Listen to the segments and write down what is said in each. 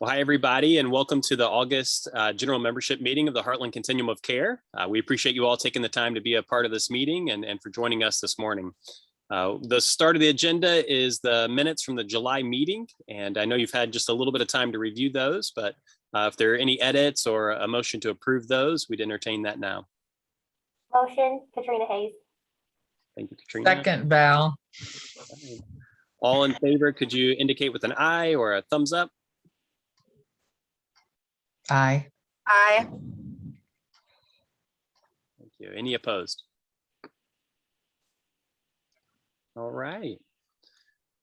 Well, hi, everybody, and welcome to the August general membership meeting of the Heartland Continuum of Care. We appreciate you all taking the time to be a part of this meeting and for joining us this morning. The start of the agenda is the minutes from the July meeting, and I know you've had just a little bit of time to review those, but if there are any edits or a motion to approve those, we'd entertain that now. Motion, Katrina Hayes. Thank you, Katrina. Second, Val. All in favor, could you indicate with an eye or a thumbs up? Aye. Aye. Thank you. Any opposed? All right.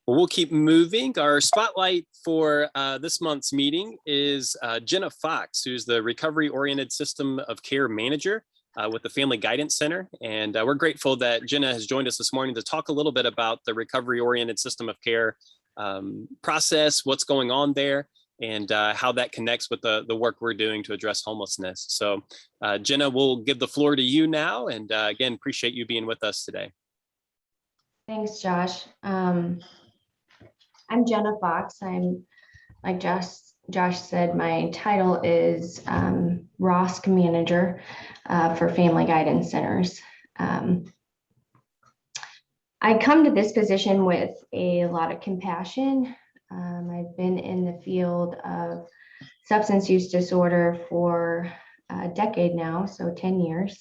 Well, we'll keep moving. Our spotlight for this month's meeting is Jenna Fox, who's the Recovery-Oriented System of Care Manager with the Family Guidance Center. And we're grateful that Jenna has joined us this morning to talk a little bit about the Recovery-Oriented System of Care process, what's going on there, and how that connects with the work we're doing to address homelessness. So Jenna, we'll give the floor to you now. And again, appreciate you being with us today. Thanks, Josh. I'm Jenna Fox. I'm, like Josh said, my title is ROSC Manager for Family Guidance Centers. I come to this position with a lot of compassion. I've been in the field of substance use disorder for a decade now, so 10 years.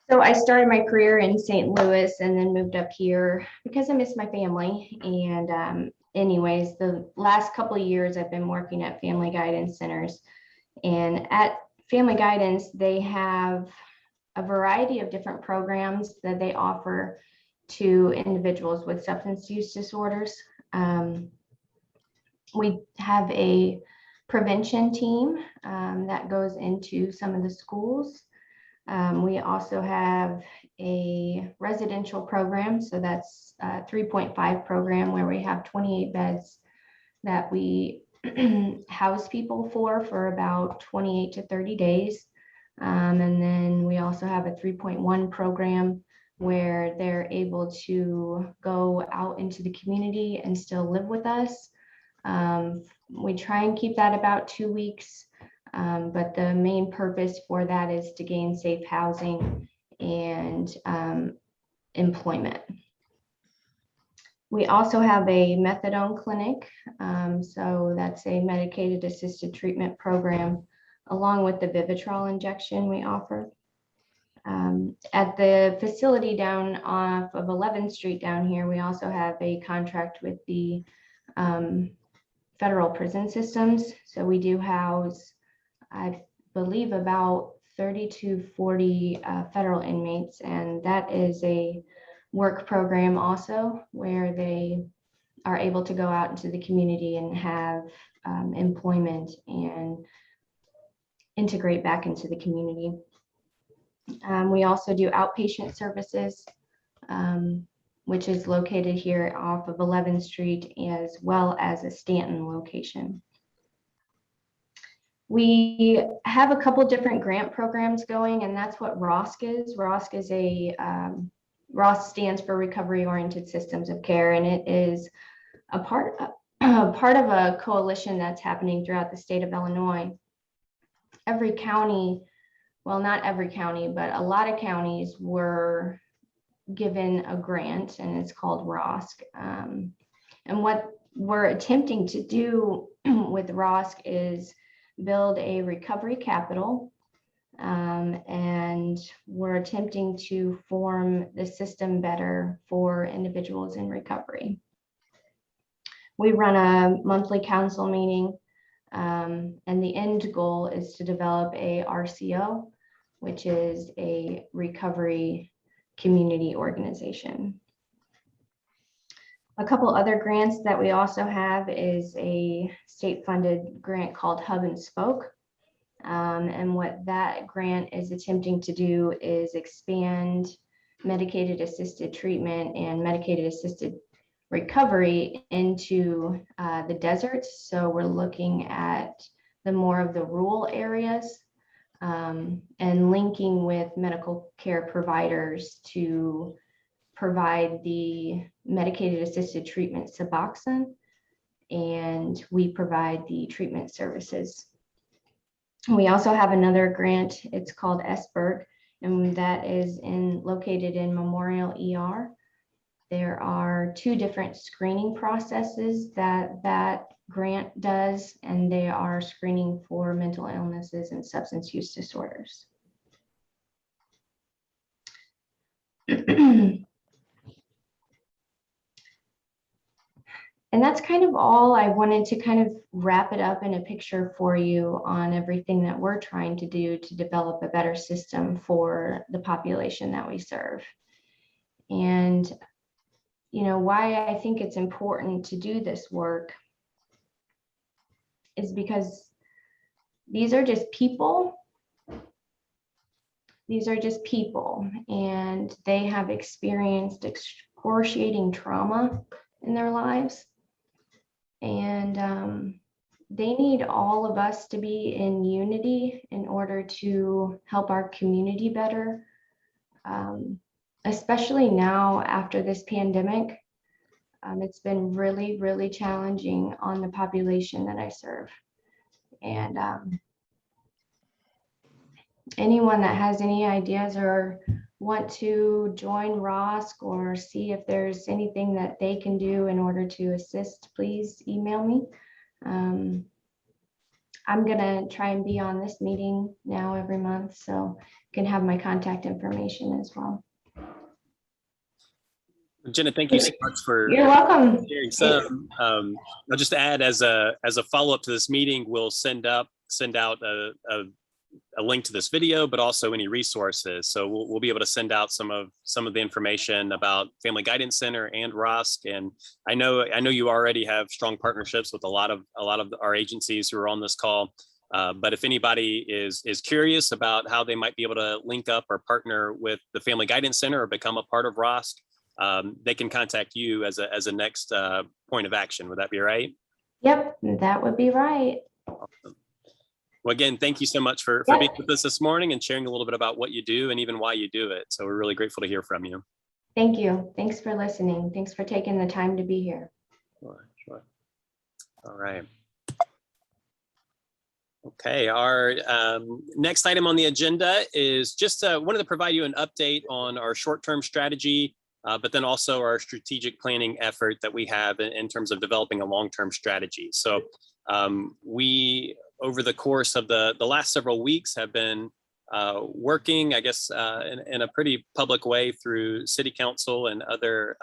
So I started my career in St. Louis and then moved up here because I miss my family. And anyways, the last couple of years I've been working at Family Guidance Centers. And at Family Guidance, they have a variety of different programs that they offer to individuals with substance use disorders. We have a prevention team that goes into some of the schools. We also have a residential program, so that's a 3.5 program where we have 28 beds that we house people for about 28 to 30 days. And then we also have a 3.1 program where they're able to go out into the community and still live with us. We try and keep that about 2 weeks. But the main purpose for that is to gain safe housing and employment. We also have a methadone clinic. So that's a medicated assisted treatment program along with the Vivitrol injection we offer. At the facility down off of 11th Street down here, we also have a contract with the federal prison systems. So we do house, I believe, about 30 to 40 federal inmates, and that is a work program also where they are able to go out into the community and have employment and integrate back into the community. We also do outpatient services, which is located here off of 11th Street, as well as a Stanton location. We have a couple different grant programs going, and that's what ROSC is. ROSC is ROSC stands for Recovery Oriented Systems of Care, and it is a part of a coalition that's happening throughout the state of Illinois. Every county, well, not every county, but a lot of counties were given a grant, and it's called ROSC. And what we're attempting to do with ROSC is build a recovery capital, and we're attempting to form the system better for individuals in recovery. We run a monthly council meeting, and the end goal is to develop a RCO, which is a recovery community organization. A couple other grants that we also have is a state-funded grant called Hub and Spoke. And what that grant is attempting to do is expand medicated assisted treatment and medicated assisted recovery into the deserts. So we're looking at the more of the rural areas and linking with medical care providers to provide the medicated assisted treatment Suboxone and we provide the treatment services. We also have another grant. It's called SBIRG, and that is located in Memorial ER. There are 2 different screening processes that grant does, and they are screening for mental illnesses and substance use disorders. And that's kind of all. I wanted to kind of wrap it up in a picture for you on everything that we're trying to do to develop a better system for the population that we serve. And, you know, why I think it's important to do this work is because these are just people. These are just people, and they have experienced excruciating trauma in their lives. And they need all of us to be in unity in order to help our community better, especially now after this pandemic. It's been really, really challenging on the population that I serve. And anyone that has any ideas or want to join ROSC or see if there's anything that they can do in order to assist, please email me. I'm gonna try and be on this meeting now every month, so you can have my contact information as well. Jenna, thank you so much for You're welcome. sharing some. I'll just add as a follow-up to this meeting, we'll send out a link to this video, but also any resources. So we'll be able to send out some of the information about Family Guidance Center and ROSC. And I know you already have strong partnerships with a lot of our agencies who are on this call. But if anybody is curious about how they might be able to link up or partner with the Family Guidance Center or become a part of ROSC, they can contact you as a next point of action. Would that be right? Yep, that would be right. Awesome. Well, again, thank you so much for being with us this morning and sharing a little bit about what you do and even why you do it. So we're really grateful to hear from you. Thank you. Thanks for listening. Thanks for taking the time to be here. Sure. All right. Okay, our next item on the agenda is just wanted to provide you an update on our short-term strategy, but then also our strategic planning effort that we have in terms of developing a long-term strategy. So we, over the course of the last several weeks, have been working, I guess, in a pretty public way through City Council and other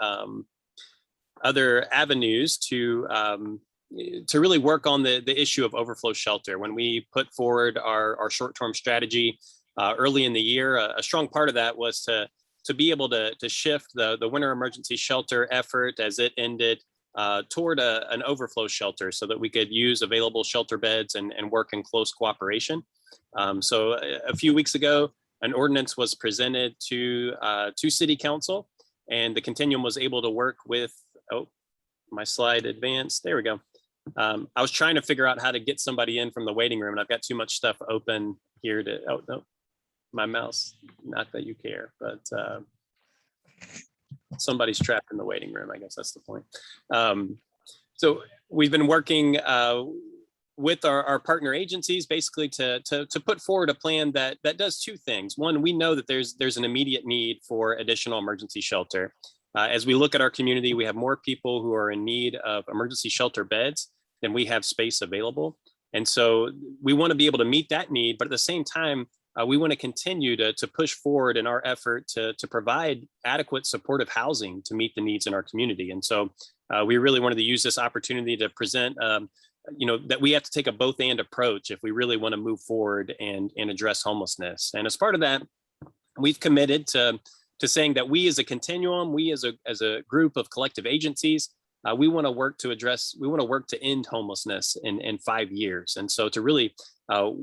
avenues to really work on the issue of overflow shelter. When we put forward our short-term strategy early in the year, a strong part of that was to be able to shift the winter emergency shelter effort as it ended toward an overflow shelter so that we could use available shelter beds and work in close cooperation. So a few weeks ago, an ordinance was presented to City Council, and the Continuum was able to work with, oh, my slide advanced, there we go. I was trying to figure out how to get somebody in from the waiting room, and I've got too much stuff open here to, oh no, my mouse, not that you care, but somebody's trapped in the waiting room. I guess that's the point. So we've been working with our partner agencies basically to put forward a plan that does 2 things. One, we know that there's an immediate need for additional emergency shelter. As we look at our community, we have more people who are in need of emergency shelter beds than we have space available. And so we want to be able to meet that need, but at the same time, we want to continue to push forward in our effort to provide adequate supportive housing to meet the needs in our community. And so we really wanted to use this opportunity to present, that we have to take a both and approach if we really want to move forward and address homelessness. And as part of that, we've committed to saying that we as a continuum, we as a group of collective agencies, we want to work to end homelessness in 5 years. And so to really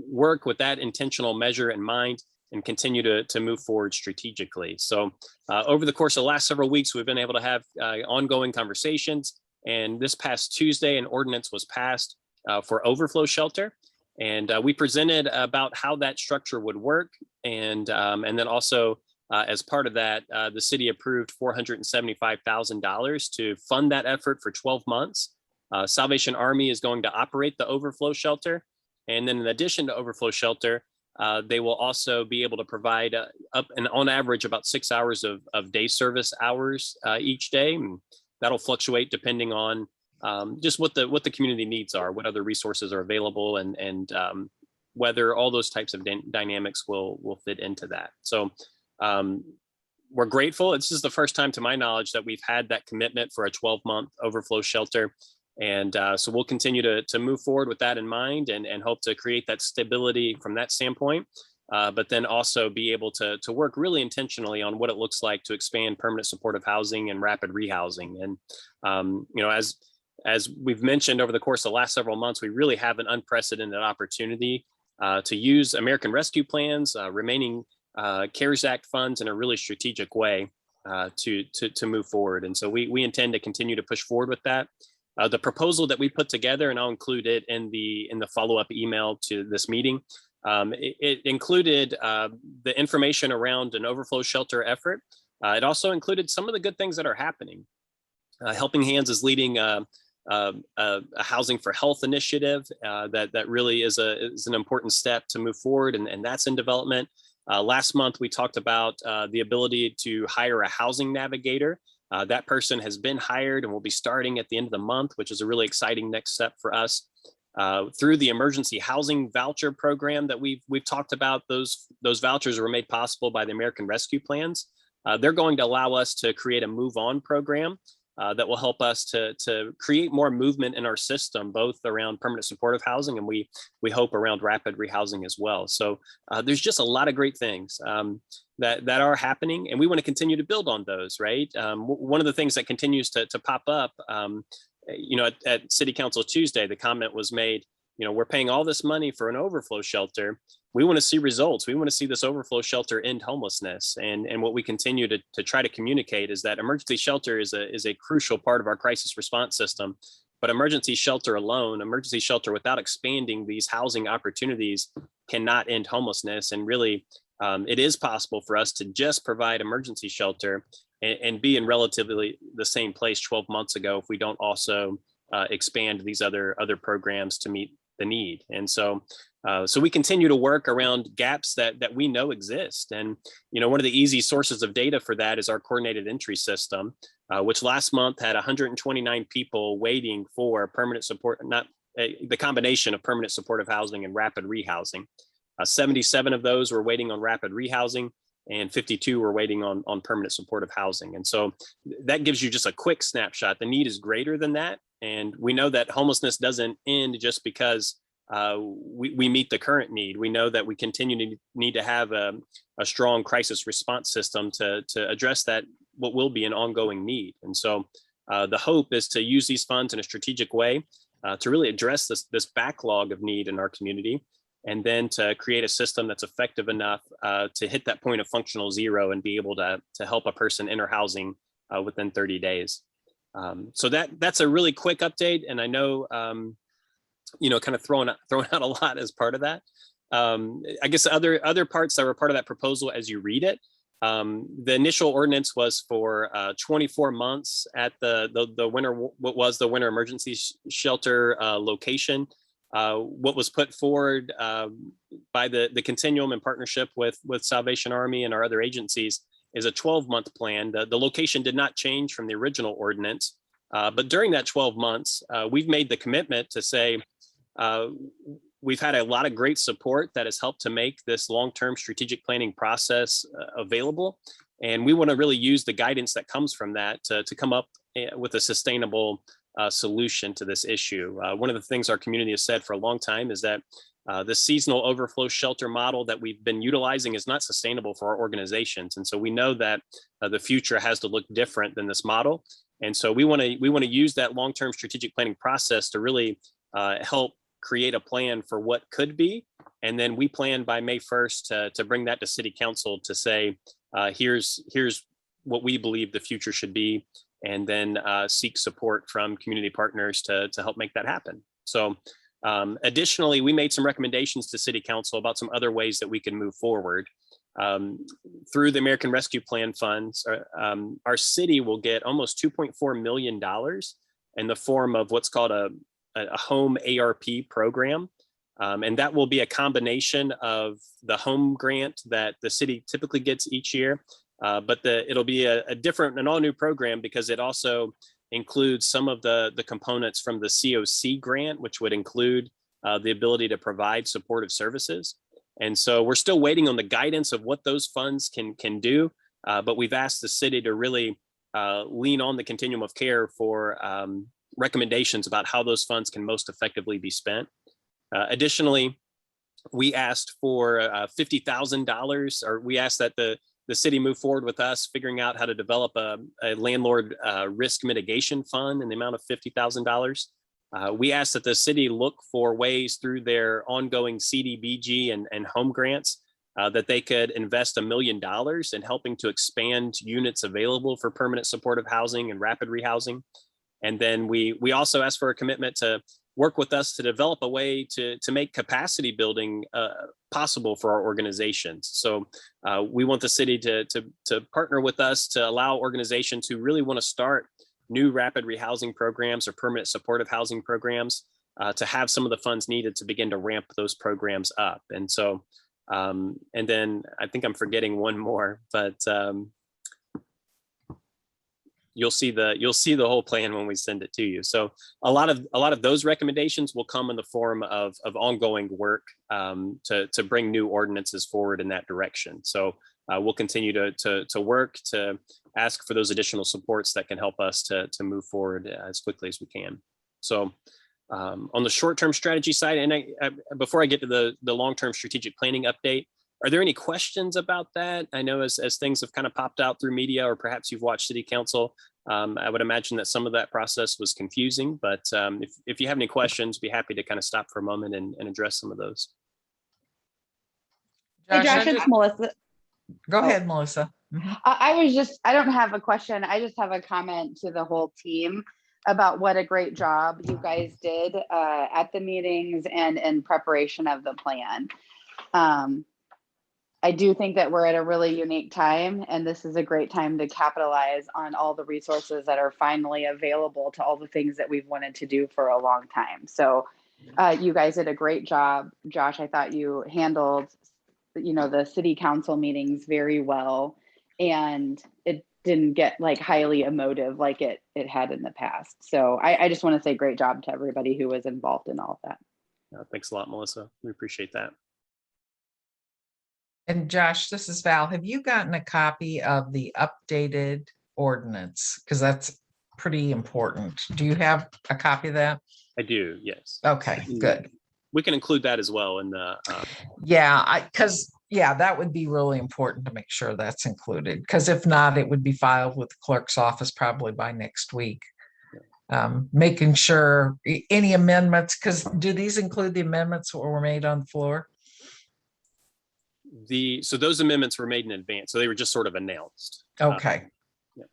work with that intentional measure in mind and continue to move forward strategically. So over the course of the last several weeks, we've been able to have ongoing conversations. And this past Tuesday, an ordinance was passed for overflow shelter. And we presented about how that structure would work. And then also, as part of that, the city approved $475,000 to fund that effort for 12 months. Salvation Army is going to operate the overflow shelter. And then in addition to overflow shelter, they will also be able to provide up and on average about 6 hours of day service hours each day. And that'll fluctuate depending on just what the community needs are, what other resources are available, and whether all those types of dynamics will fit into that. So we're grateful. This is the first time to my knowledge that we've had that commitment for a 12-month overflow shelter. And so we'll continue to move forward with that in mind and hope to create that stability from that standpoint, but then also be able to work really intentionally on what it looks like to expand permanent supportive housing and rapid rehousing. And, you know, as we've mentioned over the course of the last several months, we really have an unprecedented opportunity to use American Rescue Plans, remaining CARES Act funds in a really strategic way to move forward. And so we intend to continue to push forward with that. The proposal that we put together, and I'll include it in the follow-up email to this meeting, it included the information around an overflow shelter effort. It also included some of the good things that are happening. Helping Hands is leading a housing for health initiative that really is an important step to move forward, and that's in development. Last month, we talked about the ability to hire a housing navigator. That person has been hired and will be starting at the end of the month, which is a really exciting next step for us. Through the emergency housing voucher program that we've talked about, those vouchers were made possible by the American Rescue Plans. They're going to allow us to create a move on program that will help us to create more movement in our system, both around permanent supportive housing and we hope around rapid rehousing as well. So there's just a lot of great things that are happening, and we want to continue to build on those, right? One of the things that continues to pop up, you know, at City Council Tuesday, the comment was made, you know, we're paying all this money for an overflow shelter. We want to see results. We want to see this overflow shelter end homelessness. And what we continue to try to communicate is that emergency shelter is a crucial part of our crisis response system. But emergency shelter alone, emergency shelter without expanding these housing opportunities, cannot end homelessness. And really, it is possible for us to just provide emergency shelter and be in relatively the same place 12 months ago if we don't also expand these other programs to meet the need. And so we continue to work around gaps that we know exist. And, you know, one of the easy sources of data for that is our coordinated entry system, which last month had 129 people waiting for permanent support, not the combination of permanent supportive housing and rapid rehousing. 77 of those were waiting on rapid rehousing, and 52 were waiting on permanent supportive housing. And so that gives you just a quick snapshot. The need is greater than that. And we know that homelessness doesn't end just because we meet the current need. We know that we continue to need to have a strong crisis response system to address that, what will be an ongoing need. And so the hope is to use these funds in a strategic way to really address this backlog of need in our community, and then to create a system that's effective enough to hit that point of functional zero and be able to help a person enter housing within 30 days. So that's a really quick update. And I know, you know, kind of throwing out a lot as part of that. I guess other parts that were part of that proposal as you read it, the initial ordinance was for 24 months at the winter, what was the winter emergency shelter location. What was put forward by the Continuum in partnership with Salvation Army and our other agencies is a 12-month plan. The location did not change from the original ordinance, but during that 12 months, we've made the commitment to say we've had a lot of great support that has helped to make this long-term strategic planning process available. And we want to really use the guidance that comes from that to come up with a sustainable solution to this issue. One of the things our community has said for a long time is that the seasonal overflow shelter model that we've been utilizing is not sustainable for our organizations. And so we know that the future has to look different than this model. And so we want to use that long-term strategic planning process to really help create a plan for what could be. And then we plan by May 1st to bring that to City Council to say, here's what we believe the future should be, and then seek support from community partners to help make that happen. So additionally, we made some recommendations to City Council about some other ways that we can move forward. Through the American Rescue Plan funds, our city will get almost $2.4 million in the form of what's called a home ARP program. And that will be a combination of the home grant that the city typically gets each year, but it'll be a different, an all new program because it also includes some of the components from the HCoC grant, which would include the ability to provide supportive services. And so we're still waiting on the guidance of what those funds can do, but we've asked the city to really lean on the continuum of care for recommendations about how those funds can most effectively be spent. Additionally, we asked for $50,000, or we asked that the city move forward with us figuring out how to develop a landlord risk mitigation fund in the amount of $50,000. We asked that the city look for ways through their ongoing CDBG and home grants that they could invest $1 million in helping to expand units available for permanent supportive housing and rapid rehousing. And then we also asked for a commitment to work with us to develop a way to make capacity building possible for our organizations. So we want the city to partner with us to allow organizations who really want to start new rapid rehousing programs or permanent supportive housing programs to have some of the funds needed to begin to ramp those programs up. And so, and then I think I'm forgetting one more, but you'll see the whole plan when we send it to you. So a lot of those recommendations will come in the form of ongoing work to bring new ordinances forward in that direction. So we'll continue to work to ask for those additional supports that can help us to move forward as quickly as we can. So on the short-term strategy side, and before I get to the long-term strategic planning update, are there any questions about that? I know as things have kind of popped out through media, or perhaps you've watched City Council, I would imagine that some of that process was confusing, but if you have any questions, be happy to kind of stop for a moment and address some of those. Hey, Josh, Josh, it's Melissa. Go ahead, Melissa. Mhm. I don't have a question. I just have a comment to the whole team about what a great job you guys did at the meetings and in preparation of the plan. I do think that we're at a really unique time, and this is a great time to capitalize on all the resources that are finally available to all the things that we've wanted to do for a long time. So you guys did a great job. Josh, I thought you handled, the city council meetings very well, and it didn't get like highly emotive like it had in the past. So I just want to say great job to everybody who was involved in all of that. Thanks a lot, Melissa. We appreciate that. And Josh, this is Val. Have you gotten a copy of the updated ordinance? Because that's pretty important. Do you have a copy of that? I do, yes. Okay, good. We can include that as well in the. Yeah, that would be really important to make sure that's included. Because if not, it would be filed with the clerk's office probably by next week. Making sure any amendments, because do these include the amendments that were made on the floor? So those amendments were made in advance, so they were just sort of announced. Okay.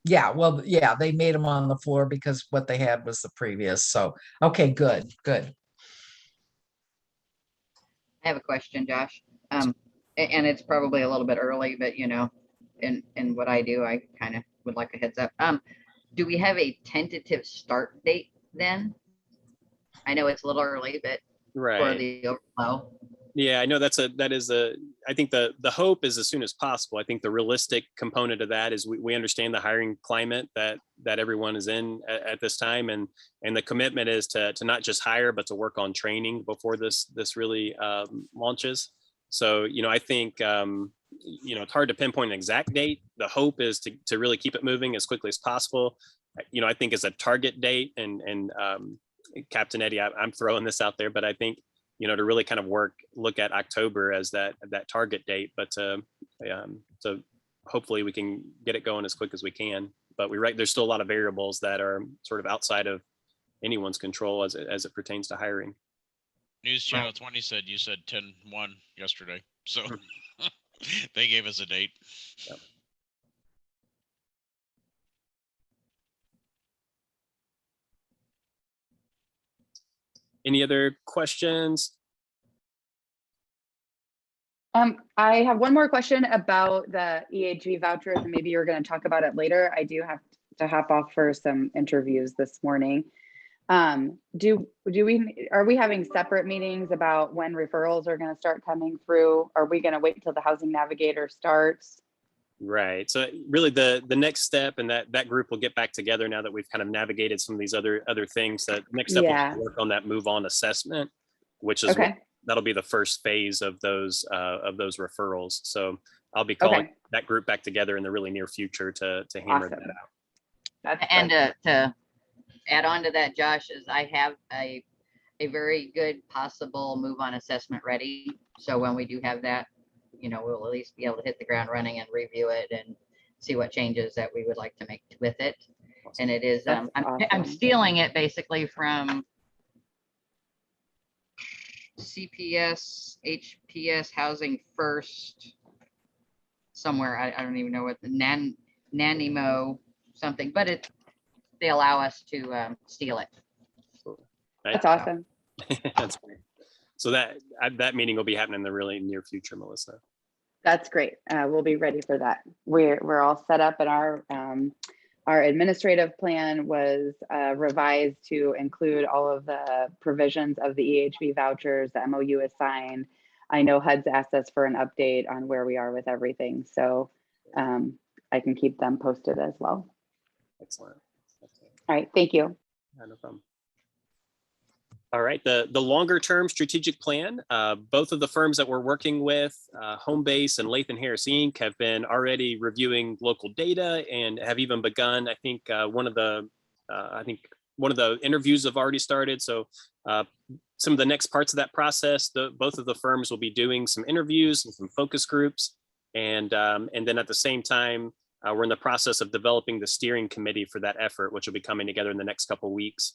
Yeah, they made them on the floor because what they had was the previous. So, okay, good. I have a question, Josh. And it's probably a little bit early, but in what I do, I kind of would like a heads up. Do we have a tentative start date then? I know it's a little early, but Right. For the overflow. Yeah, I know I think the hope is as soon as possible. I think the realistic component of that is we understand the hiring climate that everyone is in at this time, and the commitment is to not just hire, but to work on training before this really launches. So, I think, it's hard to pinpoint an exact date. The hope is to really keep it moving as quickly as possible. I think as a target date, and Captain Eddie, I'm throwing this out there, but I think, to really kind of look at October as that target date, but so hopefully we can get it going as quick as we can. But there's still a lot of variables that are sort of outside of anyone's control as it pertains to hiring. News Channel 20 said you said 10/1 yesterday, so they gave us a date. Yep. Any other questions? I have one more question about the EHV vouchers, and maybe you're going to talk about it later. I do have to hop off for some interviews this morning. Are we having separate meetings about when referrals are going to start coming through? Are we going to wait till the housing navigator starts? Right. So really the next step, and that group will get back together now that we've kind of navigated some of these other things. That next step Yeah. will work on that move on assessment, which is Okay. that'll be the first phase of those referrals. So I'll be calling Okay. that group back together in the really near future to hammer Awesome. that out. And to add on to that, Josh, is I have a very good possible move on assessment ready. So when we do have that, we'll at least be able to hit the ground running and review it and see what changes that we would like to make with it. And it is, That's I'm awesome. stealing it basically from CPS, HPS Housing First, somewhere. I don't even know what the Nanimo something, but they allow us to steal it. That's awesome. That's great. So that meeting will be happening in the really near future, Melissa. That's great. We'll be ready for that. We're all set up, and our administrative plan was revised to include all of the provisions of the EHV vouchers. The MOU is signed. I know HUD's asked us for an update on where we are with everything, so I can keep them posted as well. Excellent. All right, thank you. No problem. All right, the longer term strategic plan, both of the firms that we're working with, Homebase and Latham Harris Inc., have been already reviewing local data and have even begun. I think one of the interviews have already started. So some of the next parts of that process, both of the firms will be doing some interviews and some focus groups, and then at the same time, we're in the process of developing the steering committee for that effort, which will be coming together in the next couple of weeks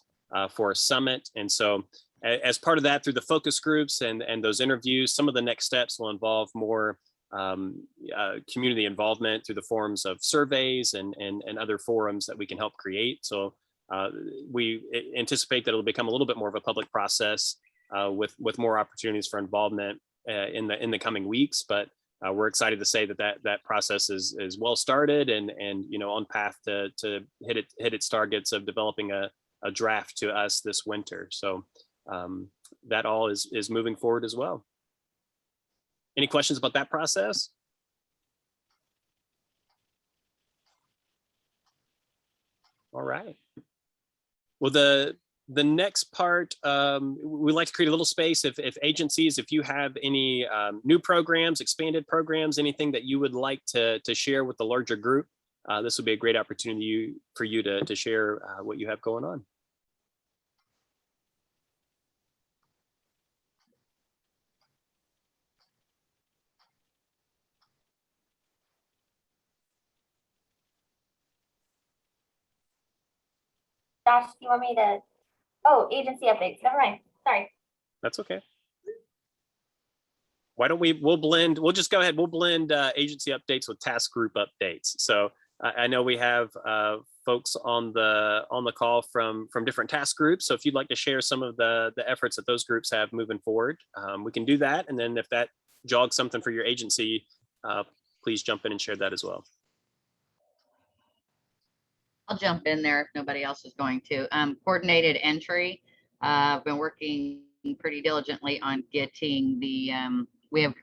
for a summit. And so as part of that, through the focus groups and those interviews, some of the next steps will involve more community involvement through the forms of surveys and other forums that we can help create. So we anticipate that it'll become a little bit more of a public process with more opportunities for involvement in the coming weeks. But we're excited to say that process is well started and on path to hit its targets of developing a draft to us this winter. So that all is moving forward as well. Any questions about that process? All right. Well, the next part, we like to create a little space if agencies, if you have any new programs, expanded programs, anything that you would like to share with the larger group, this would be a great opportunity for you to share what you have going on. Josh, do you want me to? Oh, agency updates. Never mind. Sorry. That's okay. Why don't we'll just go ahead. We'll blend agency updates with task group updates. So I know we have folks on the call from different task groups. So if you'd like to share some of the efforts that those groups have moving forward, we can do that. And then if that jogs something for your agency, please jump in and share that as well. I'll jump in there if nobody else is going to. Coordinated entry. I've been working pretty diligently on getting the,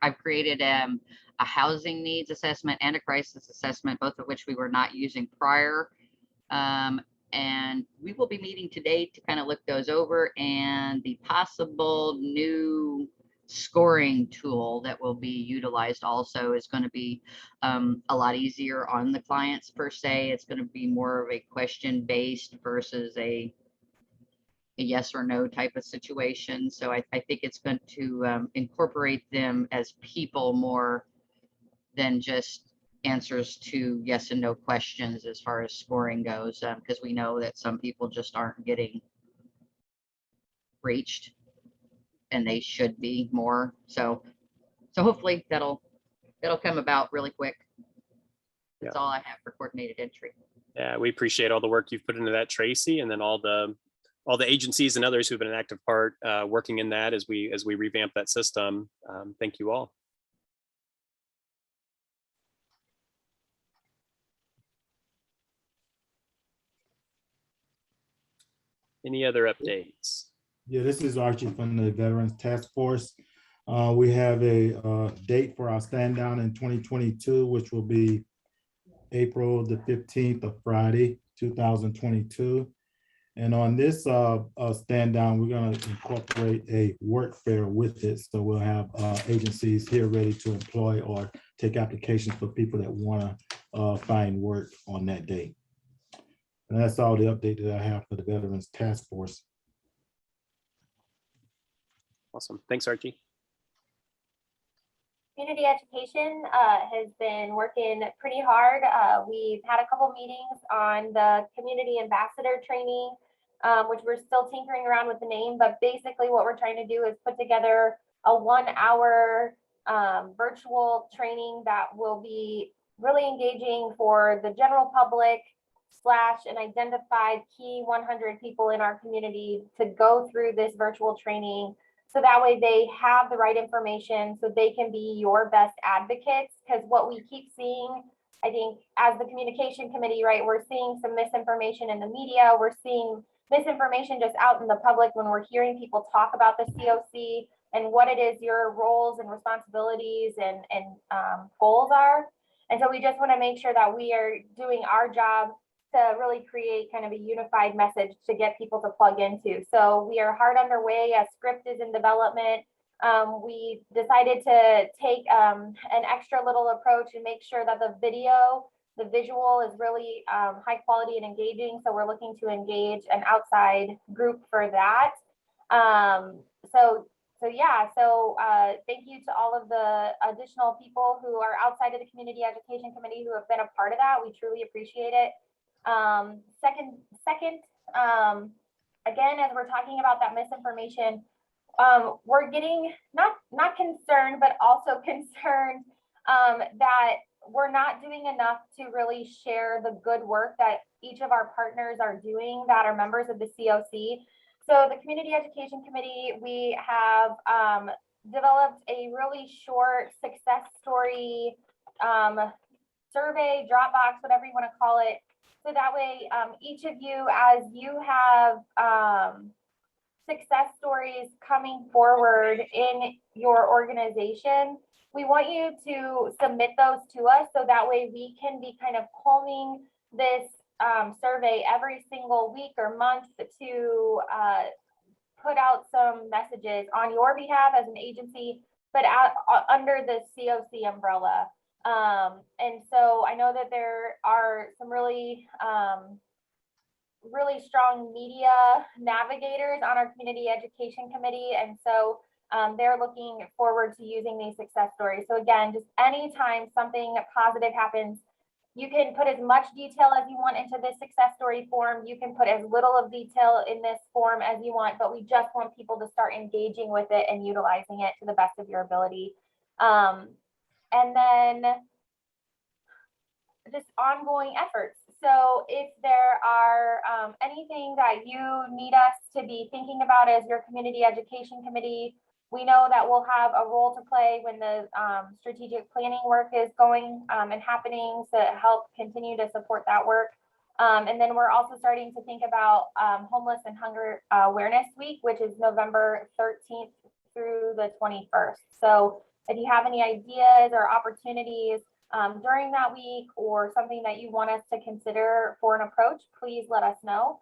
I've created a housing needs assessment and a crisis assessment, both of which we were not using prior. And we will be meeting today to kind of look those over, and the possible new scoring tool that will be utilized also is going to be a lot easier on the clients per se. It's going to be more of a question based versus a yes or no type of situation. So I think it's going to incorporate them as people more than just answers to yes and no questions as far as scoring goes, because we know that some people just aren't getting reached and they should be more. So hopefully that'll come about really quick. That's all I have for coordinated entry. Yeah, we appreciate all the work you've put into that, Tracy, and then all the agencies and others who've been an active part working in that as we revamp that system. Thank you all. Any other updates? Yeah, this is Archie from the Veterans Task Force. We have a date for our stand down in 2022, which will be April the 15th of Friday, 2022. And on this stand down, we're going to incorporate a work fair with it. So we'll have agencies here ready to employ or take applications for people that want to find work on that date. And that's all the update that I have for the Veterans Task Force. Awesome. Thanks, Archie. Community education has been working pretty hard. We've had a couple meetings on the community ambassador training, which we're still tinkering around with the name, but basically what we're trying to do is put together a 1-hour virtual training that will be really engaging for the general public / an identified key 100 people in our community to go through this virtual training. So that way they have the right information so they can be your best advocates. Because what we keep seeing, I think, as the communication committee, right, we're seeing some misinformation in the media. We're seeing misinformation just out in the public when we're hearing people talk about the COC and what it is your roles and responsibilities and goals are. And so we just want to make sure that we are doing our job to really create kind of a unified message to get people to plug into. So we are hard underway. A script is in development. We decided to take an extra little approach and make sure that the visual is really high quality and engaging. So we're looking to engage an outside group for that. Thank you to all of the additional people who are outside of the Community Education Committee who have been a part of that. We truly appreciate it. Again, as we're talking about that misinformation, we're getting not concerned, but also concerned that we're not doing enough to really share the good work that each of our partners are doing that are members of the COC. So the Community Education Committee, we have developed a really short success story survey, Dropbox, whatever you want to call it. So that way, each of you, as you have success stories coming forward in your organization, we want you to submit those to us so that way we can be kind of combing this survey every single week or month to put out some messages on your behalf as an agency, but under the COC umbrella. And so I know that there are some really strong media navigators on our Community Education Committee. And so they're looking forward to using these success stories. So again, just anytime something positive happens, you can put as much detail as you want into this success story form. You can put as little of detail in this form as you want, but we just want people to start engaging with it and utilizing it to the best of your ability. And then just ongoing efforts. So if there are anything that you need us to be thinking about as your Community Education Committee, we know that we'll have a role to play when the strategic planning work is going and happening to help continue to support that work. And then we're also starting to think about Homeless and Hunger Awareness Week, which is November 13th through the 21st. So if you have any ideas or opportunities during that week or something that you want us to consider for an approach, please let us know.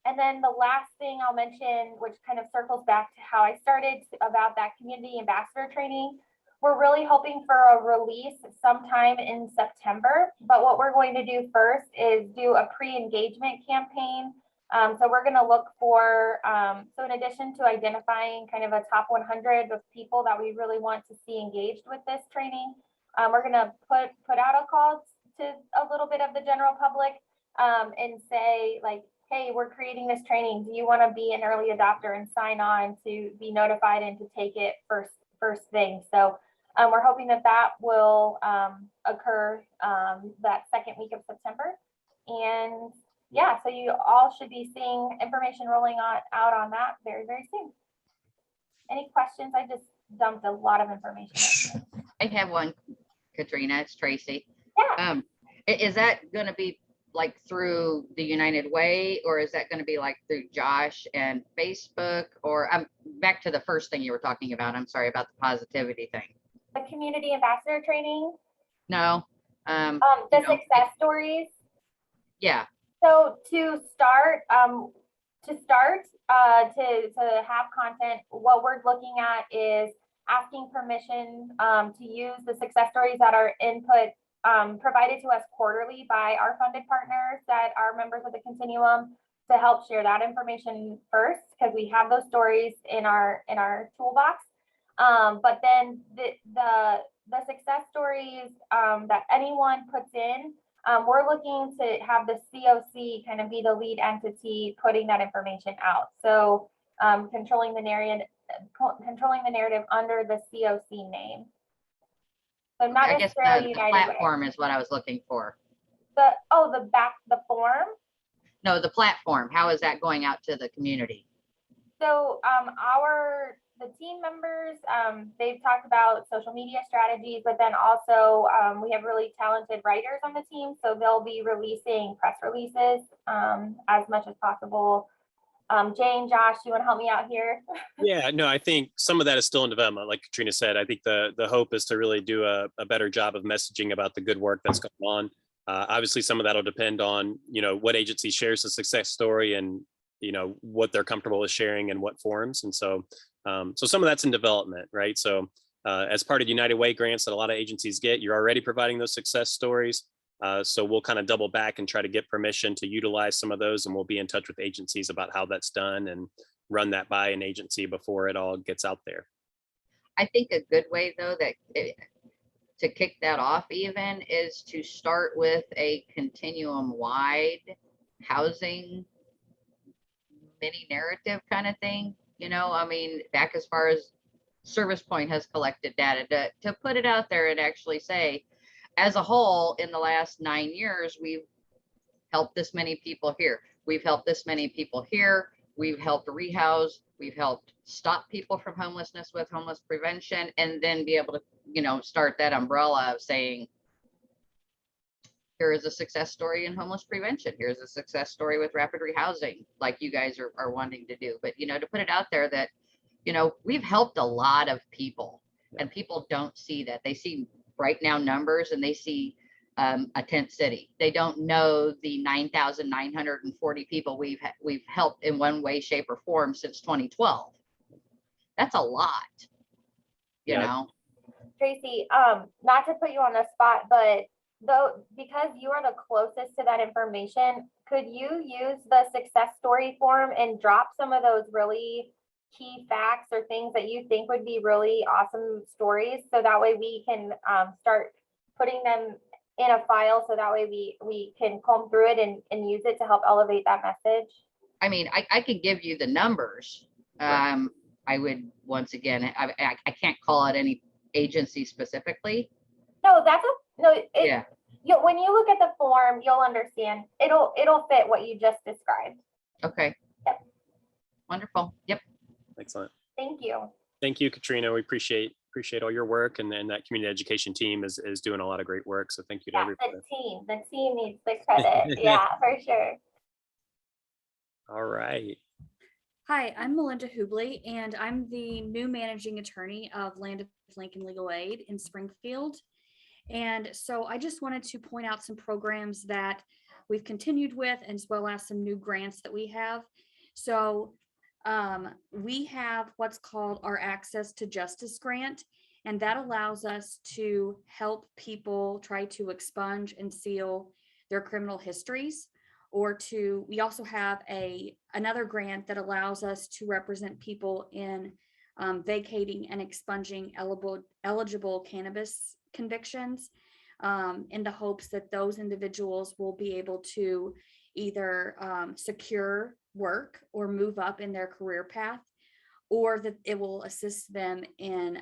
And then the last thing I'll mention, which kind of circles back to how I started about that community ambassador training, we're really hoping for a release sometime in September. But what we're going to do first is do a pre-engagement campaign. So we're going to look for, so in addition to identifying kind of a top 100 of people that we really want to see engaged with this training, we're going to put out a call to a little bit of the general public and say, like, hey, we're creating this training. Do you want to be an early adopter and sign on to be notified and to take it first thing? So we're hoping that that will occur that second week of September. And yeah, so you all should be seeing information rolling out on that very, very soon. Any questions? I just dumped a lot of information. I have one, Katrina. It's Tracy. Yeah. Is that going to be like through the United Way, or is that going to be like through Josh and Facebook? Or I'm back to the first thing you were talking about. I'm sorry about the positivity thing. The community ambassador training, No. the You know, success stories. yeah. So to start, to have content, what we're looking at is asking permission to use the success stories that are input provided to us quarterly by our funded partners that are members of the continuum, to help share that information first, because we have those stories in our toolbox. But then the success stories that anyone puts in, we're looking to have the HCoC kind of be the lead entity putting that information out. So controlling the narrative under the HCoC name. So not I guess necessarily the United Way. platform is what I was looking for. The form. No, the platform. How is that going out to the community? So the team members, they've talked about social media strategies, but then also we have really talented writers on the team. So they'll be releasing press releases as much as possible. Jane, Josh, you want to help me out here? Yeah, no, I think some of that is still in development. Like Katrina said, I think the hope is to really do a better job of messaging about the good work that's going on. Obviously, some of that will depend on, what agency shares the success story and, what they're comfortable with sharing and what forums. And so some of that's in development, right? So as part of United Way grants that a lot of agencies get, you're already providing those success stories. So we'll kind of double back and try to get permission to utilize some of those, and we'll be in touch with agencies about how that's done and run that by an agency before it all gets out there. I think a good way though to kick that off even is to start with a continuum wide housing mini narrative kind of thing. I mean, back as far as Service Point has collected data to put it out there and actually say, as a whole, in the last 9 years, we've helped this many people here. We've helped this many people here. We've helped rehouse. We've helped stop people from homelessness with homeless prevention, and then be able to, start that umbrella of saying, here is a success story in homeless prevention. Here's a success story with rapid rehousing, like you guys are wanting to do. But, to put it out there that, we've helped a lot of people, and people don't see that. They see right now numbers, and they see a tent city. They don't know the 9,940 people we've helped in one way, shape, or form since 2012. That's a lot, you know. Tracy, not to put you on the spot, but because you are the closest to that information, could you use the success story form and drop some of those really key facts or things that you think would be really awesome stories, so that way we can start putting them in a file, so that way we can comb through it and use it to help elevate that message? I mean, I could give you the numbers. Right. I would, once again, I can't call it any agency specifically. No, Yeah. When you look at the form, you'll understand. It'll fit what you just described. Okay. Yep. Wonderful. Yep. Excellent. Thank you. Thank you, Katrina. We appreciate all your work, and that community education team is doing a lot of great work. So thank you to everybody. The team needs the credit. Yeah, for sure. All right. Hi, I'm Melinda Hubley, and I'm the new managing attorney of Land of Lincoln Legal Aid in Springfield. And so I just wanted to point out some programs that we've continued with, as well as some new grants that we have. So we have what's called our Access to Justice grant, and that allows us to help people try to expunge and seal their criminal histories. We also have another grant that allows us to represent people in vacating and expunging eligible cannabis convictions, in the hopes that those individuals will be able to either secure work or move up in their career path, or that it will assist them in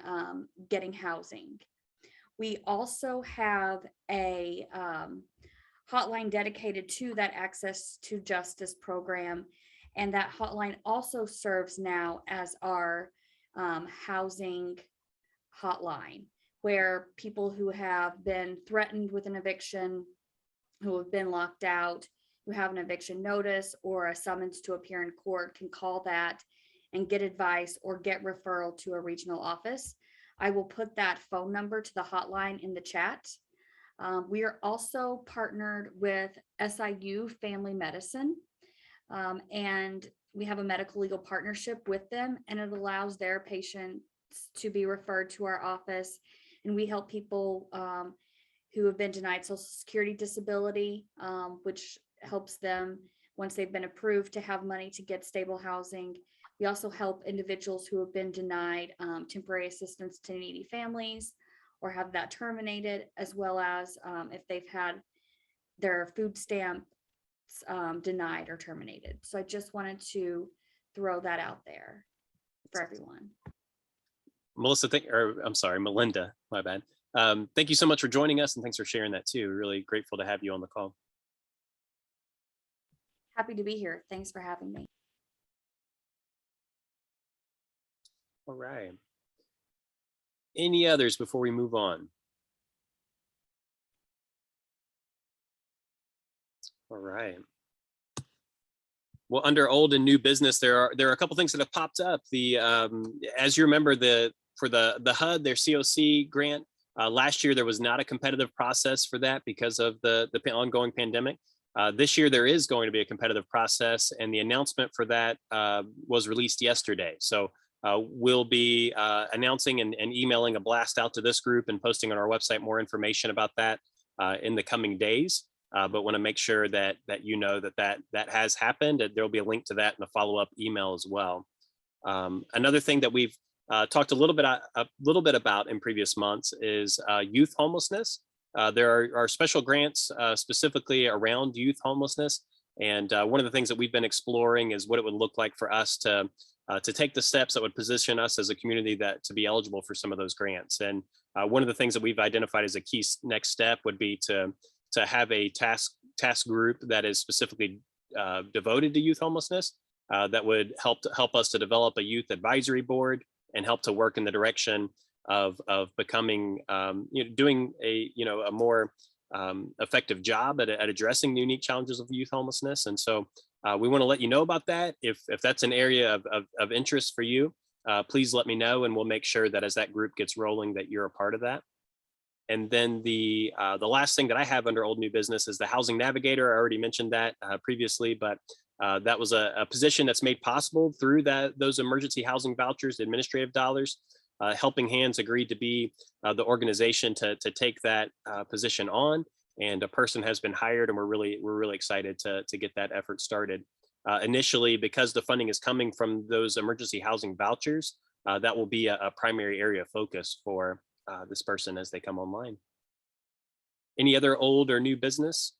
getting housing. We also have a hotline dedicated to that Access to Justice program, and that hotline also serves now as our housing hotline, where people who have been threatened with an eviction who have been locked out, who have an eviction notice or a summons to appear in court can call that and get advice or get referral to a regional office. I will put that phone number to the hotline in the chat. We are also partnered with SIU Family Medicine, and we have a medical legal partnership with them, and it allows their patients to be referred to our office. And we help people who have been denied Social Security disability, which helps them once they've been approved to have money to get stable housing. We also help individuals who have been denied temporary assistance to needy families or have that terminated, as well as if they've had their food stamps denied or terminated. So I just wanted to throw that out there for everyone. Melissa, I'm sorry, Melinda, my bad. Thank you so much for joining us, and thanks for sharing that too. We're really grateful to have you on the call. Happy to be here. Thanks for having me. All right. Any others before we move on? All right. Well, under old and new business, there are a couple things that have popped up. As you remember, for the HUD, their COC grant, last year there was not a competitive process for that because of the ongoing pandemic. This year there is going to be a competitive process, and the announcement for that was released yesterday. So we'll be announcing and emailing a blast out to this group and posting on our website more information about that in the coming days. But want to make sure that you know that has happened, and there'll be a link to that in the follow-up email as well. Another thing that we've talked a little bit about in previous months is youth homelessness. There are special grants specifically around youth homelessness, and one of the things that we've been exploring is what it would look like for us to take the steps that would position us as a community to be eligible for some of those grants. And one of the things that we've identified as a key next step would be to have a task group that is specifically devoted to youth homelessness, that would help us to develop a youth advisory board and help to work in the direction of becoming, doing a more effective job at addressing the unique challenges of youth homelessness. And so we want to let you know about that. If that's an area of interest for you, please let me know, and we'll make sure that as that group gets rolling, that you're a part of that. And then the last thing that I have under old new business is the housing navigator. I already mentioned that previously, but that was a position that's made possible through those emergency housing vouchers, administrative dollars. Helping Hands agreed to be the organization to take that position on, and a person has been hired, and we're really excited to get that effort started. Initially, because the funding is coming from those emergency housing vouchers, that will be a primary area of focus for this person as they come online. Any other old or new business?